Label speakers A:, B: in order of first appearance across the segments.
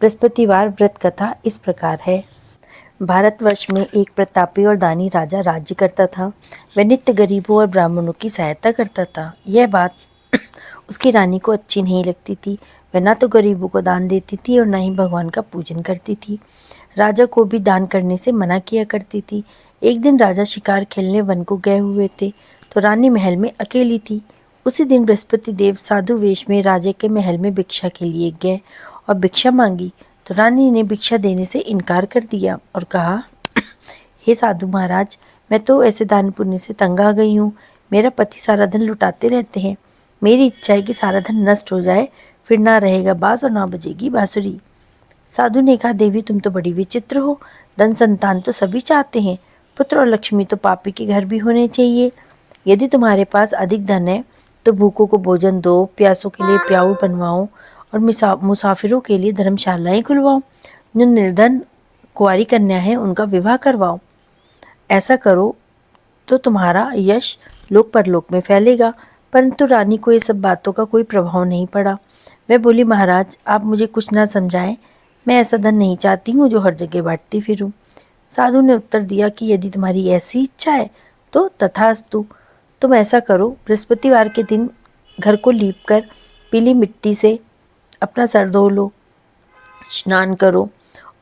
A: बृहस्पतिवार व्रत कथा इस प्रकार है। भारतवर्ष में एक प्रतापी और दानी राजा राज्य करता था। वह नित्य गरीबों और ब्राह्मणों की सहायता करता था। यह बात उसकी रानी को अच्छी नहीं लगती थी। वह न तो गरीबों को दान देती थी और न ही भगवान का पूजन करती थी। राजा को भी दान करने से मना किया करती थी। एक दिन राजा शिकार खेलने वन को गए हुए थे तो रानी महल में अकेली थी। उसी दिन बृहस्पति देव साधु वेश में राजा के महल में भिक्षा के लिए गए और भिक्षा मांगी तो रानी ने भिक्षा देने से इनकार कर दिया और कहा, हे साधु महाराज, मैं तो ऐसे दान पुण्य से तंग आ गई हूँ। मेरा पति सारा धन लुटाते रहते हैं। मेरी इच्छा है कि सारा धन नष्ट हो जाए, फिर ना रहेगा बांस और ना बजेगी बांसुरी। साधु ने कहा, देवी तुम तो बड़ी विचित्र हो। धन संतान तो सभी चाहते हैं, पुत्र और लक्ष्मी तो पापी के घर भी होने चाहिए। यदि तुम्हारे पास अधिक धन है तो भूखों को भोजन दो, प्यासों के लिए प्याऊ बनवाओ और मुसाफिरों के लिए धर्मशालाएं खुलवाओ। जो निर्धन कुंवारी कन्या है उनका विवाह करवाओ। ऐसा करो तो तुम्हारा यश लोक परलोक में फैलेगा। परंतु रानी को ये सब बातों का कोई प्रभाव नहीं पड़ा। वह बोली, महाराज आप मुझे कुछ ना समझाएं, मैं ऐसा धन नहीं चाहती हूँ जो हर जगह बांटती फिरूं। साधु ने उत्तर दिया कि यदि तुम्हारी ऐसी इच्छा है तो तथास्तु। तुम ऐसा करो, बृहस्पतिवार के दिन घर को लीपकर पीली मिट्टी से अपना सर धो लो, स्नान करो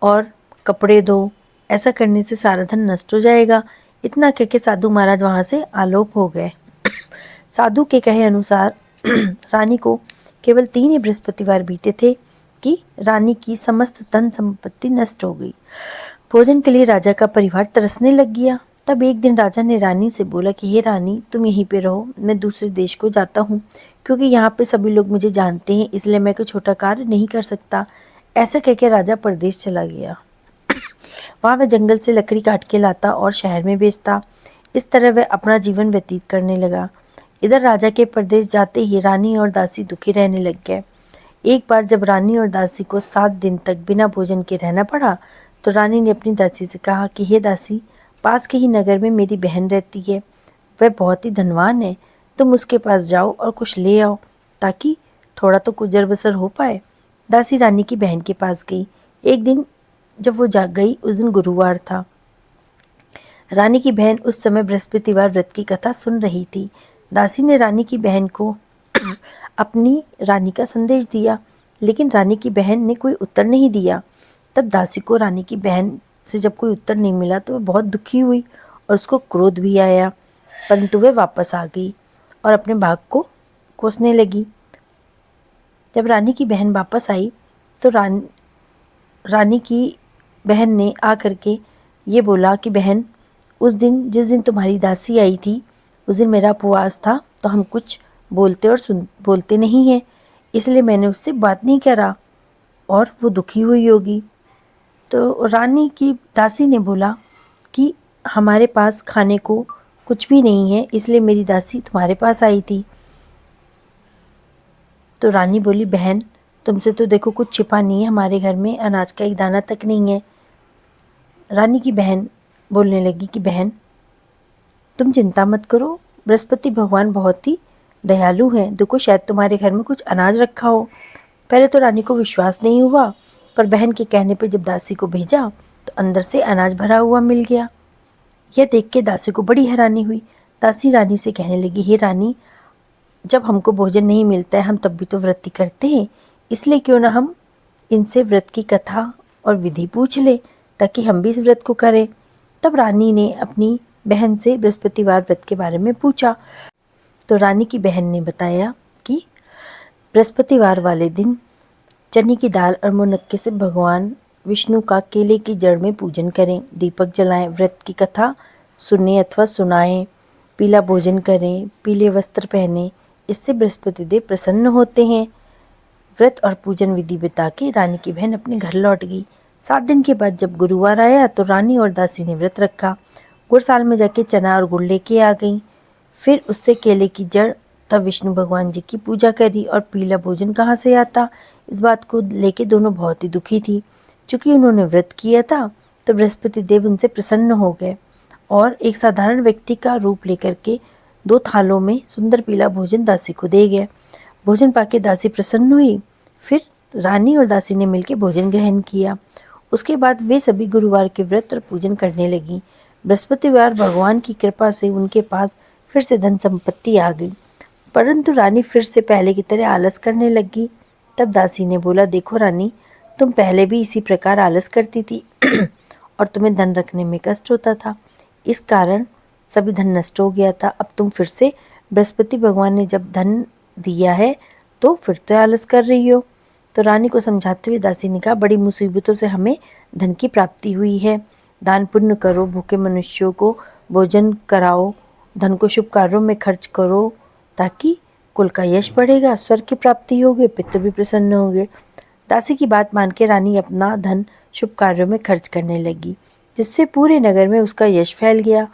A: और कपड़े धो। ऐसा करने से सारा धन नष्ट हो जाएगा। इतना कहकर साधु महाराज वहां से आलोप हो गए। साधु के कहे अनुसार रानी को केवल 3 ही बृहस्पतिवार बीते थे कि रानी की समस्त धन संपत्ति नष्ट हो गई। भोजन के लिए राजा का परिवार तरसने लग गया। तब एक दिन राजा ने रानी से बोला कि हे रानी, तुम यहीं पे रहो, मैं दूसरे देश को जाता हूँ, क्योंकि यहाँ पे सभी लोग मुझे जानते हैं, इसलिए मैं कोई छोटा कार्य नहीं कर सकता। ऐसा कहकर राजा परदेश चला गया। वहाँ वह जंगल से लकड़ी काट के लाता और शहर में बेचता। इस तरह वह अपना जीवन व्यतीत करने लगा। इधर राजा के परदेश जाते ही रानी और दासी दुखी रहने लग गए। एक बार जब रानी और दासी को 7 दिन तक बिना भोजन के रहना पड़ा तो रानी ने अपनी दासी से कहा कि हे दासी, पास के ही नगर में मेरी बहन रहती है, वह बहुत ही धनवान है, तुम उसके पास जाओ और कुछ ले आओ ताकि थोड़ा तो गुजर बसर हो पाए। दासी रानी की बहन के पास गई। एक दिन जब वो जाग गई, उस दिन गुरुवार था। रानी की बहन उस समय बृहस्पतिवार व्रत की कथा सुन रही थी। दासी ने रानी की बहन को अपनी रानी का संदेश दिया, लेकिन रानी की बहन ने कोई उत्तर नहीं दिया। तब दासी को रानी की बहन से जब कोई उत्तर नहीं मिला तो वह बहुत दुखी हुई और उसको क्रोध भी आया, परंतु वह वापस आ गई और अपने भाग को कोसने लगी। जब रानी की बहन वापस आई तो रानी की बहन ने आकर के ये बोला कि बहन, उस दिन जिस दिन तुम्हारी दासी आई थी उस दिन मेरा उपवास था, तो हम कुछ बोलते और बोलते नहीं हैं, इसलिए मैंने उससे बात नहीं करा और वो दुखी हुई होगी। तो रानी की दासी ने बोला कि हमारे पास खाने को कुछ भी नहीं है, इसलिए मेरी दासी तुम्हारे पास आई थी। तो रानी बोली, बहन तुमसे तो देखो कुछ छिपा नहीं है, हमारे घर में अनाज का एक दाना तक नहीं है। रानी की बहन बोलने लगी कि बहन तुम चिंता मत करो, बृहस्पति भगवान बहुत ही दयालु हैं, देखो शायद तुम्हारे घर में कुछ अनाज रखा हो। पहले तो रानी को विश्वास नहीं हुआ, पर बहन के कहने पर जब दासी को भेजा तो अंदर से अनाज भरा हुआ मिल गया। यह देख के दासी को बड़ी हैरानी हुई। दासी रानी से कहने लगी, हे रानी, जब हमको भोजन नहीं मिलता है हम तब भी तो व्रत करते हैं, इसलिए क्यों ना हम इनसे व्रत की कथा और विधि पूछ ले ताकि हम भी इस व्रत को करें। तब रानी ने अपनी बहन से बृहस्पतिवार व्रत के बारे में पूछा तो रानी की बहन ने बताया कि बृहस्पतिवार वाले दिन चने की दाल और मुनक्के से भगवान विष्णु का केले की जड़ में पूजन करें, दीपक जलाएं, व्रत की कथा सुने अथवा सुनाएं, पीला भोजन करें, पीले वस्त्र पहने, इससे बृहस्पति देव प्रसन्न होते हैं। व्रत और पूजन विधि बता के रानी की बहन अपने घर लौट गई। 7 दिन के बाद जब गुरुवार आया तो रानी और दासी ने व्रत रखा। गुड़साल में जाके चना और गुड़ लेके आ गई, फिर उससे केले की जड़, तब विष्णु भगवान जी की पूजा करी। और पीला भोजन कहाँ से आता, इस बात को लेके दोनों बहुत ही दुखी थी। चूँकि उन्होंने व्रत किया था तो बृहस्पति देव उनसे प्रसन्न हो गए और एक साधारण व्यक्ति का रूप लेकर के 2 थालों में सुंदर पीला भोजन दासी को दे गए। भोजन पाके दासी प्रसन्न हुई, फिर रानी और दासी ने मिलकर भोजन ग्रहण किया। उसके बाद वे सभी गुरुवार के व्रत और पूजन करने लगी। बृहस्पतिवार भगवान की कृपा से उनके पास फिर से धन संपत्ति आ गई, परंतु रानी फिर से पहले की तरह आलस करने लगी। तब दासी ने बोला, देखो रानी, तुम पहले भी इसी प्रकार आलस करती थी और तुम्हें धन रखने में कष्ट होता था, इस कारण सभी धन नष्ट हो गया था। अब तुम फिर से बृहस्पति भगवान ने जब धन दिया है तो फिर तो आलस कर रही हो। तो रानी को समझाते हुए दासी ने कहा, बड़ी मुसीबतों से हमें धन की प्राप्ति हुई है। दान पुण्य करो, भूखे मनुष्यों को भोजन कराओ, धन को शुभ कार्यों में खर्च करो, ताकि कुल का यश बढ़ेगा, स्वर्ग की प्राप्ति होगी, पितृ भी प्रसन्न होंगे। दासी की बात मान के रानी अपना धन शुभ कार्यों में खर्च करने लगी, जिससे पूरे नगर में उसका यश फैल गया।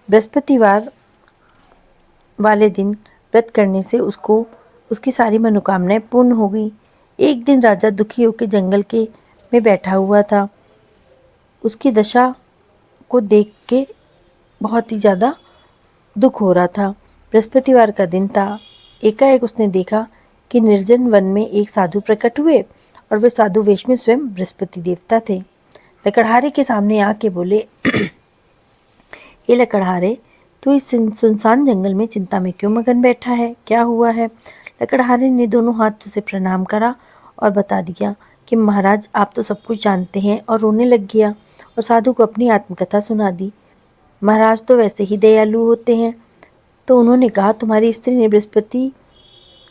A: बृहस्पतिवार वाले दिन व्रत करने से उसको उसकी सारी मनोकामनाएं पूर्ण हो गई। एक दिन राजा दुखी होकर जंगल के में बैठा हुआ था। उसकी दशा को देख के बहुत ही ज़्यादा दुख हो रहा था। बृहस्पतिवार का दिन था। एकाएक उसने देखा कि निर्जन वन में एक साधु प्रकट हुए और वे साधु वेश में स्वयं बृहस्पति देवता थे। लकड़हारे के सामने आके बोले, ये लकड़हारे, तू इस सुनसान जंगल में चिंता में क्यों मगन बैठा है? क्या हुआ है? लकड़हारे ने दोनों हाथों से प्रणाम करा और बता दिया कि महाराज, आप तो सब कुछ जानते हैं, और रोने लग गया और साधु को अपनी आत्मकथा सुना दी। महाराज तो वैसे ही दयालु होते हैं। तो उन्होंने कहा, तुम्हारी स्त्री ने बृहस्पति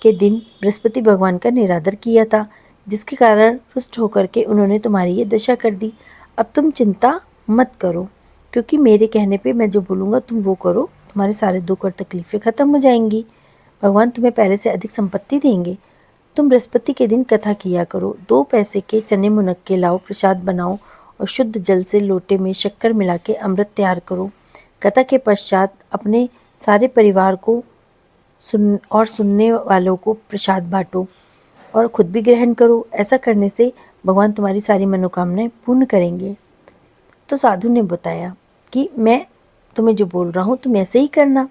A: के दिन बृहस्पति भगवान का निरादर किया था, जिसके कारण रुष्ट होकर के उन्होंने तुम्हारी ये दशा कर दी। अब तुम चिंता मत करो, क्योंकि मेरे कहने पे मैं जो बोलूँगा तुम वो करो, तुम्हारे सारे दुख और तकलीफें खत्म हो जाएंगी। भगवान तुम्हें पहले से अधिक संपत्ति देंगे। तुम बृहस्पति के दिन कथा किया करो, 2 पैसे के चने मुनक्के लाओ, प्रसाद बनाओ और शुद्ध जल से लोटे में शक्कर मिला के अमृत तैयार करो। कथा के पश्चात अपने सारे परिवार को सुनने वालों को प्रसाद बांटो और खुद भी ग्रहण करो। ऐसा करने से भगवान तुम्हारी सारी मनोकामनाएं पूर्ण करेंगे। तो साधु ने बताया कि मैं तुम्हें जो बोल रहा हूँ तुम ऐसे ही करना।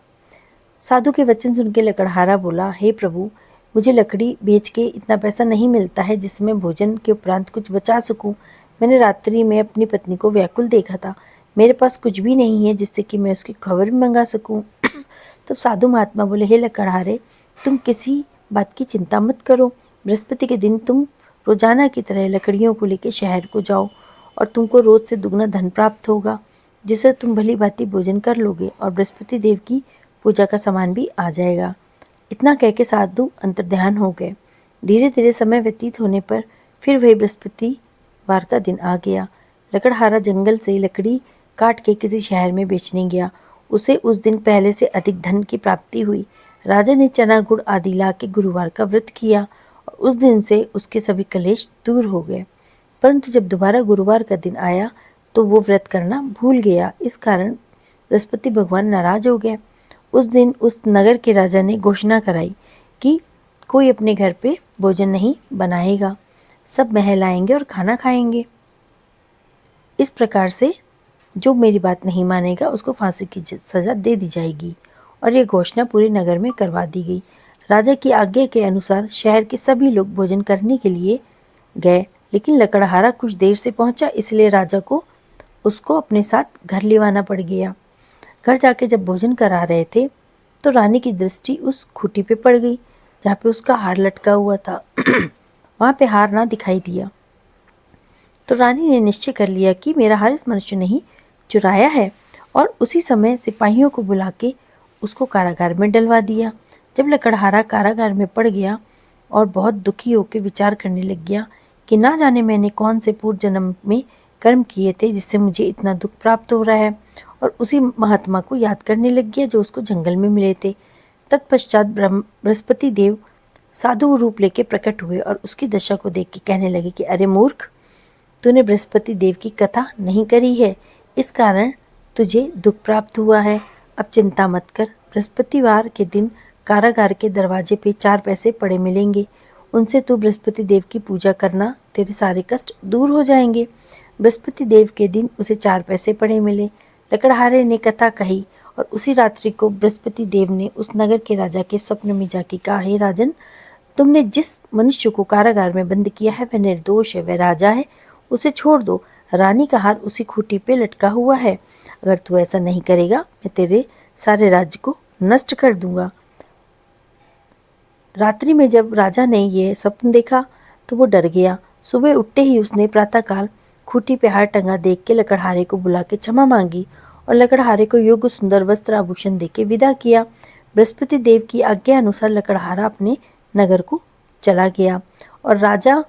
A: साधु के वचन सुन के लकड़हारा बोला, हे प्रभु, मुझे लकड़ी बेच के इतना पैसा नहीं मिलता है जिससे मैं भोजन के उपरांत कुछ बचा सकूं। मैंने रात्रि में अपनी पत्नी को व्याकुल देखा था। मेरे पास कुछ भी नहीं है जिससे कि मैं उसकी खबर भी मंगा सकूं। तब साधु महात्मा बोले, हे लकड़हारे, तुम किसी बात की चिंता मत करो। बृहस्पति के दिन तुम रोजाना की तरह लकड़ियों को लेकर शहर को जाओ और तुमको रोज से दुगना धन प्राप्त होगा, जिससे तुम भली भांति भोजन कर लोगे और बृहस्पति देव की पूजा का सामान भी आ जाएगा। इतना कह के साधु अंतर्ध्यान हो गए। धीरे धीरे समय व्यतीत होने पर फिर वही बृहस्पतिवार का दिन आ गया। लकड़हारा जंगल से लकड़ी काट के किसी शहर में बेचने गया। उसे उस दिन पहले से अधिक धन की प्राप्ति हुई। राजा ने चना गुड़ आदि ला के गुरुवार का व्रत किया और उस दिन से उसके सभी कलेश दूर हो गए। परंतु जब दोबारा गुरुवार का दिन आया तो वो व्रत करना भूल गया। इस कारण बृहस्पति भगवान नाराज हो गए। उस दिन उस नगर के राजा ने घोषणा कराई कि कोई अपने घर पे भोजन नहीं बनाएगा, सब महल आएंगे और खाना खाएंगे। इस प्रकार से जो मेरी बात नहीं मानेगा उसको फांसी की सजा दे दी जाएगी। और ये घोषणा पूरे नगर में करवा दी गई। राजा की आज्ञा के अनुसार शहर के सभी लोग भोजन करने के लिए गए, लेकिन लकड़हारा कुछ देर से पहुंचा, इसलिए राजा को उसको अपने साथ घर लेवाना पड़ गया। घर जाके जब भोजन करा रहे थे तो रानी की दृष्टि उस खूंटी पे पड़ गई जहाँ पे उसका हार लटका हुआ था। वहाँ पे हार ना दिखाई दिया तो रानी ने निश्चय कर लिया कि मेरा हार इस मनुष्य ने ही चुराया है, और उसी समय सिपाहियों को बुला के उसको कारागार में डलवा दिया। जब लकड़हारा कारागार में पड़ गया और बहुत दुखी होकर विचार करने लग गया कि ना जाने मैंने कौन से पूर्व जन्म में कर्म किए थे जिससे मुझे इतना दुख प्राप्त हो रहा है, और उसी महात्मा को याद करने लग गया जो उसको जंगल में मिले थे। तत्पश्चात बृहस्पति देव साधु रूप लेके प्रकट हुए और उसकी दशा को देख के कहने लगे कि अरे मूर्ख, तूने बृहस्पति देव की कथा नहीं करी है, इस कारण तुझे दुख प्राप्त हुआ है। अब चिंता मत कर, बृहस्पतिवार के दिन कारागार के दरवाजे पे 4 पैसे पड़े मिलेंगे, उनसे तू बृहस्पति देव की पूजा करना, तेरे सारे कष्ट दूर हो जाएंगे। बृहस्पति देव के दिन उसे 4 पैसे पड़े मिले। लकड़हारे ने कथा कही और उसी रात्रि को बृहस्पति देव ने उस नगर के राजा के स्वप्न में जाके कहा, हे राजन, तुमने जिस मनुष्य को कारागार में बंद किया है वह निर्दोष है, वह राजा है, उसे छोड़ दो। रानी का हार उसी खूंटी पे लटका हुआ है। अगर तू ऐसा नहीं करेगा मैं तेरे सारे राज्य को नष्ट कर दूंगा। रात्रि में जब राजा ने ये स्वप्न देखा तो वो डर गया। सुबह उठते ही उसने प्रातःकाल खूंटी पे हार टंगा देख के लकड़हारे को बुला के क्षमा मांगी और लकड़हारे को योग्य सुंदर वस्त्र आभूषण देके विदा किया। बृहस्पति देव की आज्ञा अनुसार लकड़हारा अपने नगर को चला गया और राजा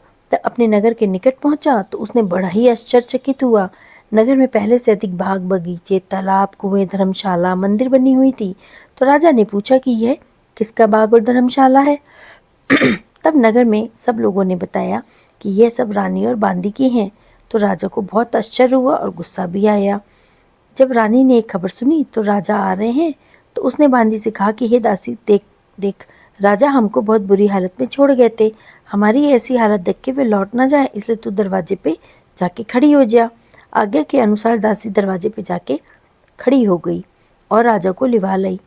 A: अपने नगर के निकट पहुंचा तो उसने बड़ा ही आश्चर्यचकित हुआ। नगर में पहले से अधिक बाग बगीचे, तालाब, कुएं, धर्मशाला, मंदिर बनी हुई थी। तो राजा ने पूछा कि यह किसका बाग और धर्मशाला है? तब नगर में सब लोगों ने बताया कि यह सब रानी और बांदी की हैं। तो राजा को बहुत आश्चर्य हुआ और गुस्सा भी आया। जब रानी ने एक खबर सुनी तो राजा आ रहे हैं तो उसने बांदी से कहा कि हे दासी, देख देख, राजा हमको बहुत बुरी हालत में छोड़ गए थे। हमारी ऐसी हालत देख के वे लौट ना जाए, इसलिए तू दरवाजे पे जाके खड़ी हो जा। आज्ञा के अनुसार दासी दरवाजे पे जाके खड़ी हो गई और राजा को लिवा लाई।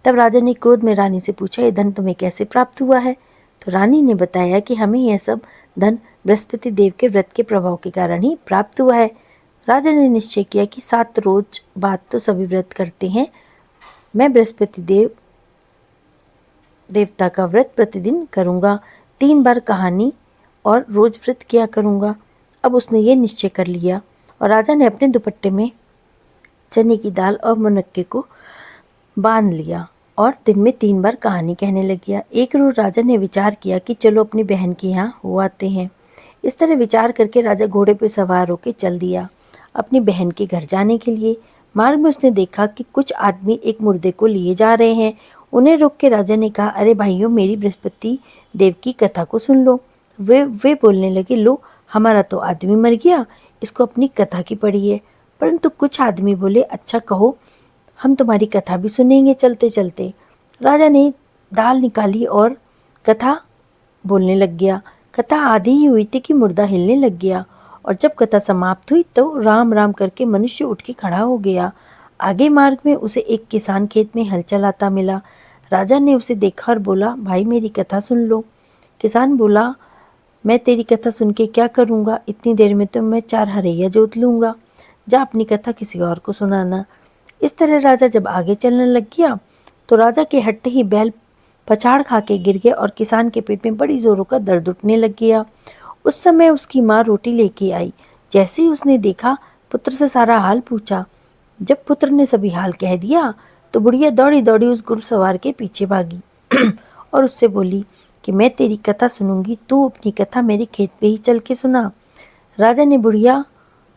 A: तब राजा ने क्रोध में रानी से पूछा, ये धन तुम्हें कैसे प्राप्त हुआ है? तो रानी ने बताया कि हमें यह सब धन बृहस्पति देव के व्रत के प्रभाव के कारण ही प्राप्त हुआ है। राजा ने निश्चय किया कि 7 रोज बाद तो सभी व्रत करते हैं, मैं बृहस्पति देवता का व्रत प्रतिदिन करूंगा, 3 बार कहानी और रोज व्रत किया करूंगा। अब उसने ये निश्चय कर लिया और राजा ने अपने दुपट्टे में चने की दाल और मुनक्के को बांध लिया और दिन में 3 बार कहानी कहने लग गया। एक रोज राजा ने विचार किया कि चलो अपनी बहन के यहाँ हो आते हैं। इस तरह विचार करके राजा घोड़े पर सवार होकर चल दिया अपनी बहन के घर जाने के लिए। मार्ग में उसने देखा कि कुछ आदमी एक मुर्दे को लिए जा रहे हैं। उन्हें रोक के राजा ने कहा, अरे भाइयों, मेरी बृहस्पति देव की कथा को सुन लो। वे बोलने लगे, लो, हमारा तो आदमी मर गया, इसको अपनी कथा की पड़ी है। परंतु कुछ आदमी बोले, अच्छा कहो, हम तुम्हारी कथा भी सुनेंगे चलते चलते। राजा ने दाल निकाली और कथा बोलने लग गया। कथा आधी ही हुई थी कि मुर्दा हिलने लग गया और जब कथा समाप्त हुई तो राम राम करके मनुष्य उठ के खड़ा हो गया। आगे मार्ग में उसे एक किसान खेत में हल चलाता मिला। राजा ने उसे देखा और बोला, भाई मेरी कथा सुन लो। किसान बोला, मैं तेरी कथा सुन के क्या करूँगा, इतनी देर में तो मैं 4 हरैया जोत लूँगा, जा अपनी कथा किसी और को सुनाना। इस तरह राजा जब आगे चलने लग गया तो राजा के हटते ही बैल पछाड़ खा के गिर गया और किसान के पेट में बड़ी जोरों का दर्द उठने लग गया। उस समय उसकी माँ रोटी लेके आई। जैसे ही उसने देखा, पुत्र से सारा हाल पूछा। जब पुत्र ने सभी हाल कह दिया तो बुढ़िया दौड़ी दौड़ी उस घुड़सवार के पीछे भागी और उससे बोली कि मैं तेरी कथा सुनूंगी, तू अपनी कथा मेरे खेत पे ही चल के सुना। राजा ने बुढ़िया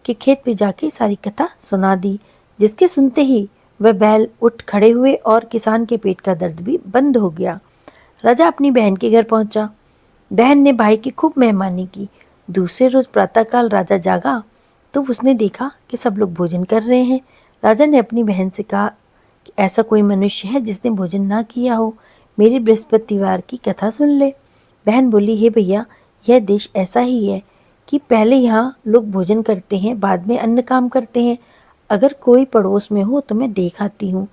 A: के खेत पे जाके सारी कथा सुना दी, जिसके सुनते ही वह बैल उठ खड़े हुए और किसान के पेट का दर्द भी बंद हो गया। राजा अपनी बहन के घर पहुंचा। बहन ने भाई की खूब मेहमानी की। दूसरे रोज प्रातःकाल राजा जागा तो उसने देखा कि सब लोग भोजन कर रहे हैं। राजा ने अपनी बहन से कहा कि ऐसा कोई मनुष्य है जिसने भोजन ना किया हो, मेरी बृहस्पतिवार की कथा सुन ले। बहन बोली, हे भैया, यह देश ऐसा ही है कि पहले यहाँ लोग भोजन करते हैं, बाद में अन्न काम करते हैं। अगर कोई पड़ोस में हो तो मैं देख आती हूँ।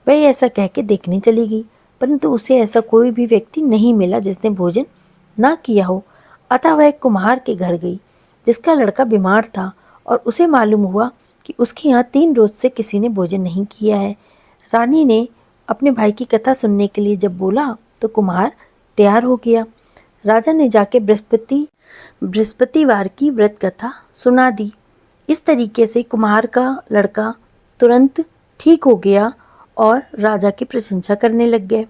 A: वह ऐसा कह के देखने चली गई, परंतु उसे ऐसा कोई भी व्यक्ति नहीं मिला जिसने भोजन ना किया हो। अतः वह एक कुम्हार के घर गई जिसका लड़का बीमार था और उसे मालूम हुआ कि उसके यहाँ 3 रोज से किसी ने भोजन नहीं किया है। रानी ने अपने भाई की कथा सुनने के लिए जब बोला तो कुम्हार तैयार हो गया। राजा ने जाके बृहस्पतिवार की व्रत कथा सुना दी। इस तरीके से कुम्हार का लड़का तुरंत ठीक हो गया और राजा की प्रशंसा करने लग गए।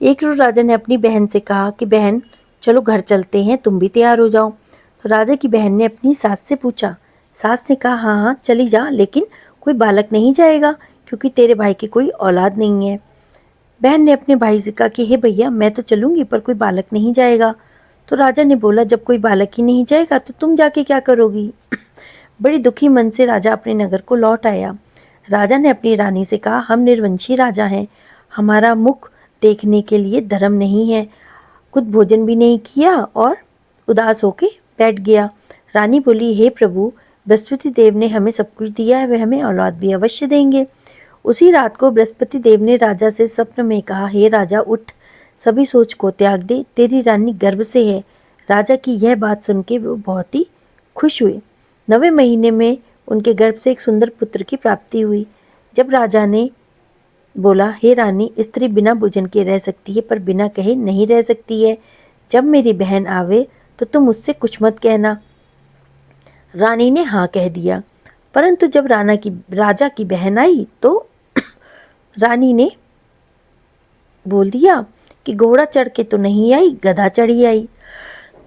A: एक रोज राजा ने अपनी बहन से कहा कि बहन, चलो घर चलते हैं, तुम भी तैयार हो जाओ। तो राजा की बहन ने अपनी सास से पूछा। सास ने कहा, हाँ हाँ चली जा, लेकिन कोई बालक नहीं जाएगा क्योंकि तेरे भाई की कोई औलाद नहीं है। बहन ने अपने भाई से कहा कि हे भैया, मैं तो चलूंगी पर कोई बालक नहीं जाएगा। तो राजा ने बोला, जब कोई बालक ही नहीं जाएगा तो तुम जाके क्या करोगी? बड़ी दुखी मन से राजा अपने नगर को लौट आया। राजा ने अपनी रानी से कहा, हम निर्वंशी राजा हैं, हमारा मुख देखने के लिए धर्म नहीं है। कुछ भोजन भी नहीं किया और उदास होके बैठ गया। रानी बोली, हे प्रभु, बृहस्पति देव ने हमें सब कुछ दिया है, वह हमें औलाद भी अवश्य देंगे। उसी रात को बृहस्पति देव ने राजा से स्वप्न में कहा, हे राजा, उठ, सभी सोच को त्याग दे, तेरी रानी गर्भ से है। राजा की यह बात सुन के वो बहुत ही खुश हुए। 9वें महीने में उनके गर्भ से एक सुंदर पुत्र की प्राप्ति हुई। जब राजा ने बोला, हे रानी, स्त्री बिना भोजन के रह सकती है पर बिना कहे नहीं रह सकती है। जब मेरी बहन आवे तो तुम उससे कुछ मत कहना। रानी ने हाँ कह दिया। परंतु जब राजा की बहन आई तो रानी ने बोल दिया कि घोड़ा चढ़ के तो नहीं आई, गधा चढ़ी आई।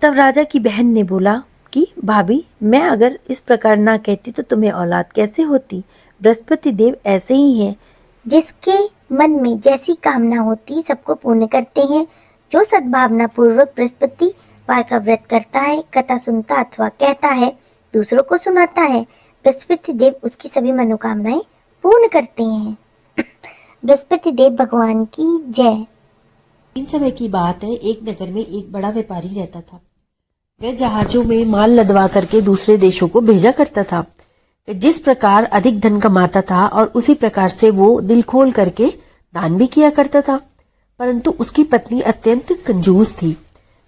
A: तब राजा की बहन ने बोला कि भाभी, मैं अगर इस प्रकार ना कहती तो तुम्हें औलाद कैसे होती। बृहस्पति देव ऐसे ही हैं,
B: जिसके मन में जैसी कामना होती सबको पूर्ण करते हैं। जो सद्भावना पूर्वक बृहस्पति वार का व्रत करता है, कथा सुनता अथवा कहता है, दूसरों को सुनाता है, बृहस्पति देव उसकी सभी मनोकामनाएं पूर्ण करते हैं। बृहस्पति देव भगवान की जय।
A: इन समय की बात है, एक नगर में एक बड़ा व्यापारी रहता था। वह जहाजों में माल लदवा करके दूसरे देशों को भेजा करता था। जिस प्रकार अधिक धन कमाता था और उसी प्रकार से वो दिल खोल करके दान भी किया करता था। परंतु उसकी पत्नी अत्यंत कंजूस थी।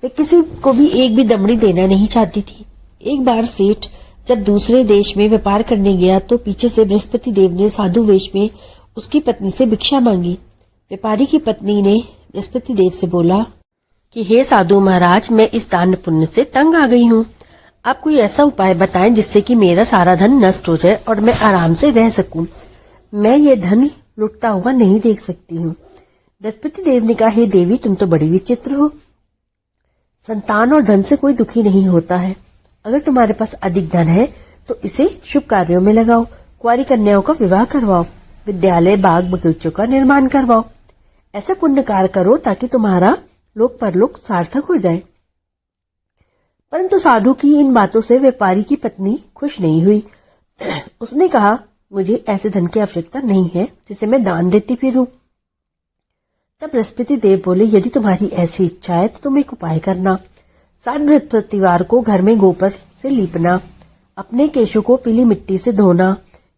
A: वह किसी को भी एक भी दमड़ी देना नहीं चाहती थी। एक बार सेठ जब दूसरे देश में व्यापार करने गया तो पीछे से बृहस्पति देव ने साधु वेश में उसकी पत्नी से भिक्षा मांगी। व्यापारी की पत्नी ने बृहस्पति देव से बोला कि हे साधु महाराज, मैं इस दान पुण्य से तंग आ गई हूँ। आप कोई ऐसा उपाय बताएं जिससे कि मेरा सारा धन नष्ट हो जाए और मैं आराम से रह सकूं। मैं ये धन लुटता हुआ नहीं देख सकती हूँ। बृहस्पति देव ने कहा, हे देवी, तुम तो बड़ी विचित्र हो। संतान और धन से कोई दुखी नहीं होता है। अगर तुम्हारे पास अधिक धन है तो इसे शुभ कार्यों में लगाओ। कुंवारी कन्याओं का विवाह करवाओ, विद्यालय बाग बगीचों का निर्माण करवाओ। ऐसा पुण्य कार्य करो ताकि तुम्हारा लोक परलोक सार्थक हो जाए। परंतु साधु की इन बातों से व्यापारी की पत्नी खुश नहीं हुई। उसने कहा, मुझे ऐसे धन की आवश्यकता नहीं है जिसे मैं दान देती फिरूं। तब बृहस्पति देव बोले, यदि तुम्हारी ऐसी इच्छा है तो तुम एक उपाय करना। 7 बृहस्पतिवार को घर में गोबर से लीपना, अपने केशों को पीली मिट्टी से धोना,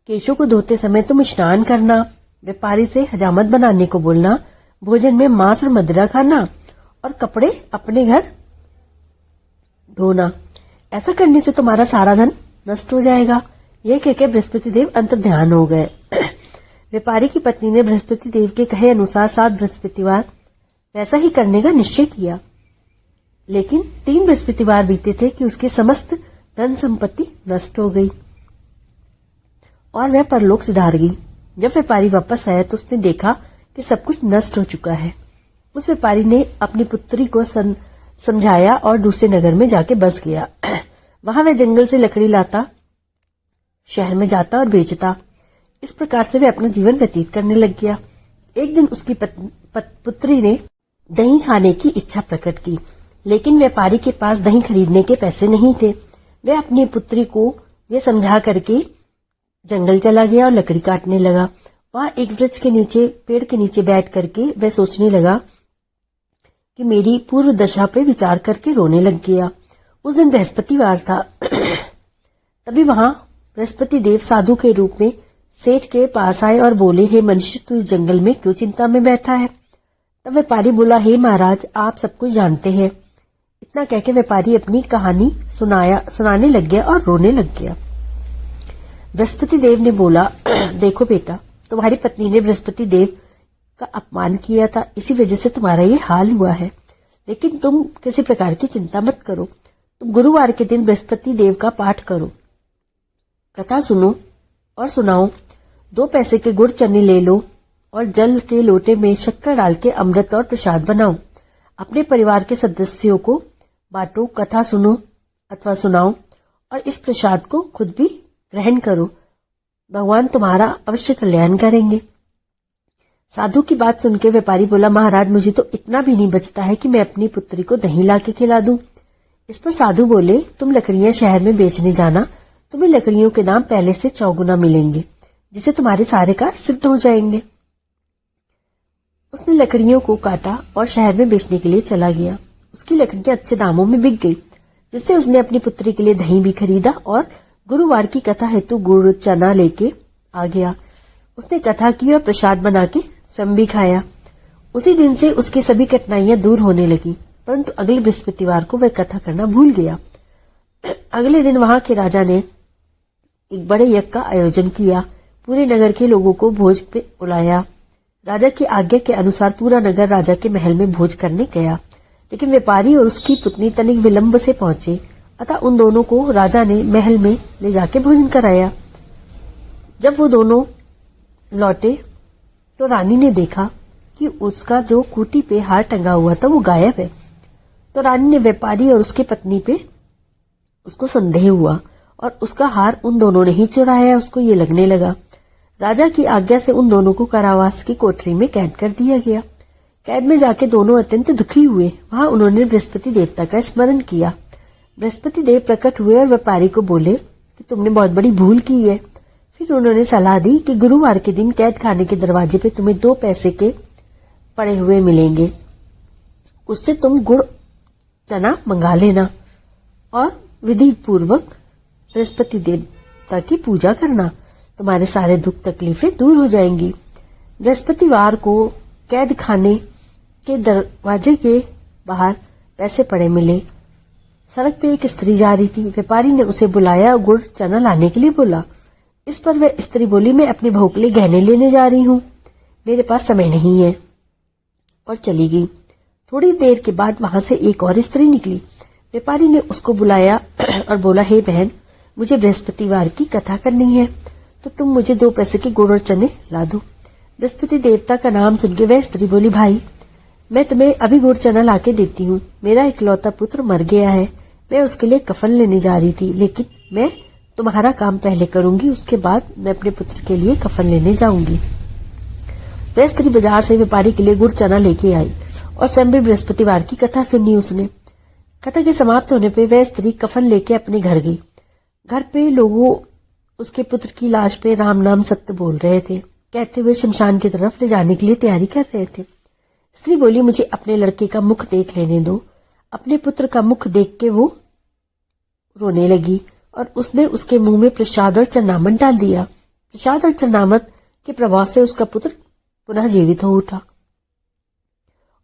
A: केशों को धोते समय तुम स्नान करना, व्यापारी से हजामत बनाने को बोलना, भोजन में मांस और मदिरा खाना और कपड़े अपने घर धोना। ऐसा करने से तुम्हारा सारा धन नष्ट हो जाएगा। यह कहकर बृहस्पति देव अंतर्ध्यान हो गए। व्यापारी की पत्नी ने बृहस्पति देव के कहे अनुसार 7 बृहस्पतिवार वैसा ही करने का निश्चय किया। लेकिन 3 बृहस्पतिवार बीते थे कि उसकी समस्त धन संपत्ति नष्ट हो गई और वह परलोक सिधार गई। जब व्यापारी वापस आया तो उसने देखा कि सब कुछ नष्ट हो चुका है। उस व्यापारी ने अपनी पुत्री को समझाया और दूसरे नगर में जाके बस गया। वहां वह जंगल से लकड़ी लाता, शहर में जाता और बेचता। इस प्रकार से वह अपना जीवन व्यतीत करने लग गया। एक दिन उसकी पुत्री ने दही खाने की इच्छा प्रकट की, लेकिन व्यापारी के पास दही खरीदने के पैसे नहीं थे। वह अपनी पुत्री को यह समझा करके जंगल चला गया और लकड़ी काटने लगा। वहां एक वृक्ष के नीचे, पेड़ के नीचे बैठ करके वह सोचने लगा कि मेरी पूर्व दशा पे विचार करके रोने लग गया। उस दिन बृहस्पतिवार था। तभी वहां बृहस्पति देव साधु के रूप में सेठ के पास आए और बोले, हे मनुष्य, तू इस जंगल में क्यों चिंता में बैठा है। तब व्यापारी बोला, हे महाराज, आप सब कुछ जानते हैं। इतना कहकर व्यापारी अपनी कहानी सुनाने लग गया और रोने लग गया। बृहस्पति देव ने बोला, देखो बेटा, तुम्हारी पत्नी ने बृहस्पति देव का अपमान किया था, इसी वजह से तुम्हारा ये हाल हुआ है। लेकिन तुम किसी प्रकार की चिंता मत करो। तुम गुरुवार के दिन बृहस्पति देव का पाठ करो, कथा सुनो और सुनाओ। 2 पैसे के गुड़ चने ले लो और जल के लोटे में शक्कर डाल के अमृत और प्रसाद बनाओ। अपने परिवार के सदस्यों को बांटो, कथा सुनो अथवा सुनाओ और इस प्रसाद को खुद भी ग्रहण करो। भगवान तुम्हारा अवश्य कल्याण करेंगे। साधु की बात सुनकर व्यापारी बोला, महाराज, मुझे तो इतना भी नहीं बचता है कि मैं अपनी पुत्री को दही ला के खिला दूं। इस पर साधु बोले, तुम लकड़ियां शहर में बेचने जाना, तुम्हें लकड़ियों के दाम पहले से 4 गुना मिलेंगे, जिससे तुम्हारे सारे कार्य सिद्ध हो जाएंगे। उसने लकड़ियों को काटा और शहर में बेचने के लिए चला गया। उसकी लकड़ियां अच्छे दामों में बिक गई, जिससे उसने अपनी पुत्री के लिए दही भी खरीदा और गुरुवार की कथा हेतु गुड़ चना लेके आ गया। उसने कथा की और प्रसाद बना के स्वयं भी खाया। उसी दिन से उसकी सभी कठिनाइयां दूर होने लगी, परंतु अगले बृहस्पतिवार को वह कथा करना भूल गया। अगले दिन वहां के राजा ने एक बड़े यज्ञ का आयोजन किया। पूरे नगर के लोगों को भोज पे बुलाया। राजा की आज्ञा के अनुसार पूरा नगर राजा के महल में भोज करने गया, लेकिन व्यापारी और उसकी पुतनी तनिक विलंब से पहुंचे, अतः उन दोनों को राजा ने महल में ले जाके भोजन कराया। जब वो दोनों लौटे तो रानी ने देखा कि उसका जो खूंटी पे हार टंगा हुआ था वो गायब है। तो रानी ने व्यापारी और उसकी पत्नी पे उसको संदेह हुआ और उसका हार उन दोनों ने ही चुराया। उसको ये लगने लगा। राजा की आज्ञा से उन दोनों को कारावास की कोठरी में कैद कर दिया गया। कैद में जाके दोनों अत्यंत दुखी हुए। वहां उन्होंने बृहस्पति देवता का स्मरण किया। बृहस्पति देव प्रकट हुए और व्यापारी को बोले कि तुमने बहुत बड़ी भूल की है। फिर उन्होंने सलाह दी कि गुरुवार के दिन कैद खाने के दरवाजे पे तुम्हें 2 पैसे के पड़े हुए मिलेंगे, उससे तुम गुड़ चना मंगा लेना और विधि पूर्वक बृहस्पति देवता की पूजा करना। तुम्हारे सारे दुख तकलीफें दूर हो जाएंगी। बृहस्पतिवार को कैद खाने के दरवाजे के बाहर पैसे पड़े मिले। सड़क पे एक स्त्री जा रही थी। व्यापारी ने उसे बुलाया और गुड़ चना लाने के लिए बोला। इस पर वह स्त्री बोली, मैं अपने बहू के लिए गहने लेने जा रही हूँ, मेरे पास समय नहीं है, और चली गई। थोड़ी देर के बाद वहां से एक और स्त्री निकली। व्यापारी ने उसको बुलाया और बोला, हे बहन, मुझे बृहस्पतिवार की कथा करनी है, तो तुम मुझे 2 पैसे के गुड़ और चने ला दो। बृहस्पति देवता का नाम सुनके वह स्त्री बोली, भाई मैं तुम्हें अभी गुड़ चना लाके देती हूँ। मेरा इकलौता पुत्र मर गया है, मैं उसके लिए कफन लेने जा रही थी, लेकिन मैं तुम्हारा काम पहले करूंगी, उसके बाद मैं अपने पुत्र के लिए कफन लेने जाऊंगी। वह स्त्री बाजार से व्यापारी के लिए गुड़ चना लेके आई और स्वयं भी बृहस्पतिवार की कथा सुनी उसने। कथा के समाप्त होने पे वह स्त्री कफन लेके अपने घर गई। घर पे लोगों उसके पुत्र की लाश पे राम नाम सत्य बोल रहे थे, कहते हुए शमशान की तरफ ले जाने के लिए तैयारी कर रहे थे। स्त्री बोली, मुझे अपने लड़के का मुख देख लेने दो। अपने पुत्र का मुख देख के वो रोने लगी और उसने उसके मुंह में प्रसाद और चरनामत डाल दिया। प्रसाद और चरनामत के प्रभाव से उसका पुत्र पुनः जीवित हो उठा।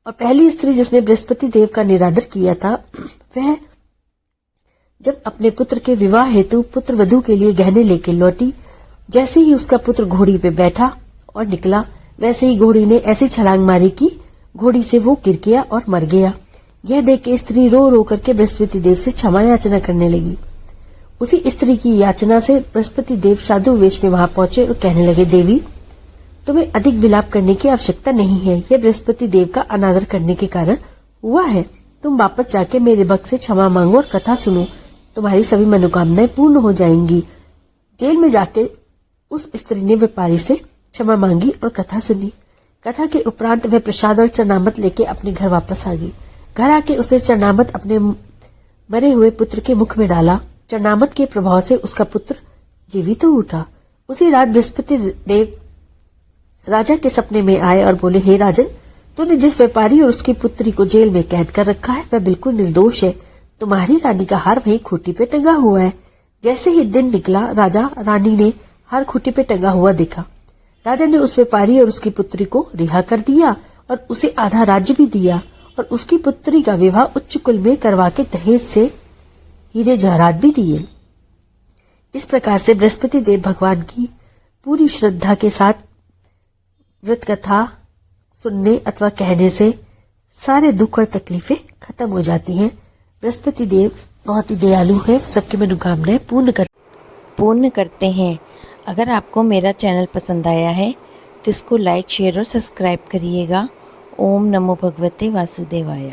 A: और पहली स्त्री जिसने बृहस्पति देव का निरादर किया था, वह जब अपने पुत्र के विवाह हेतु पुत्र वधू के लिए गहने लेके लौटी, जैसे ही उसका पुत्र घोड़ी पे बैठा और निकला, वैसे ही घोड़ी ने ऐसी छलांग मारी कि घोड़ी से वो गिर गया और मर गया। यह देख के स्त्री रो रो करके बृहस्पति देव से क्षमा याचना करने लगी। उसी स्त्री की याचना से बृहस्पति देव साधु वेश में वहां पहुंचे और कहने लगे, देवी तुम्हें अधिक विलाप करने की आवश्यकता नहीं है, यह बृहस्पति देव का अनादर करने के कारण हुआ है। तुम वापस जाके मेरे भक्त से क्षमा मांगो और कथा सुनो, तुम्हारी सभी मनोकामनाएं पूर्ण हो जाएंगी। जेल में जाके उस स्त्री ने व्यापारी से क्षमा मांगी और कथा सुनी। कथा के उपरांत वह प्रसाद और चरनामत लेके अपने घर वापस आ गई। घर आके उसने चरनामत अपने मरे हुए पुत्र के मुख में डाला। चरनामत के प्रभाव से उसका पुत्र जीवित हो उठा। उसी रात बृहस्पति देव राजा के सपने में आए और बोले, हे राजन, तूने जिस व्यापारी और उसकी पुत्री को जेल में कैद कर रखा है वह बिल्कुल निर्दोष है। तुम्हारी रानी का हार वहीं खूंटी पे टंगा हुआ है। जैसे ही दिन निकला, राजा रानी ने हार खूंटी पे टंगा हुआ देखा। राजा ने उस व्यापारी और उसकी पुत्री को रिहा कर दिया और उसे आधा राज्य भी दिया और उसकी पुत्री का विवाह उच्च कुल में करवा के दहेज से हीरे जवाहरात भी दिए। इस प्रकार से बृहस्पति देव भगवान की पूरी श्रद्धा के साथ व्रत कथा सुनने अथवा कहने से सारे दुख और तकलीफें खत्म हो जाती हैं। बृहस्पति देव बहुत ही दयालु है, सबकी मनोकामनाएं पूर्ण करते हैं। अगर आपको मेरा चैनल पसंद आया है तो इसको लाइक, शेयर और सब्सक्राइब करिएगा। ओम नमो भगवते वासुदेवाय।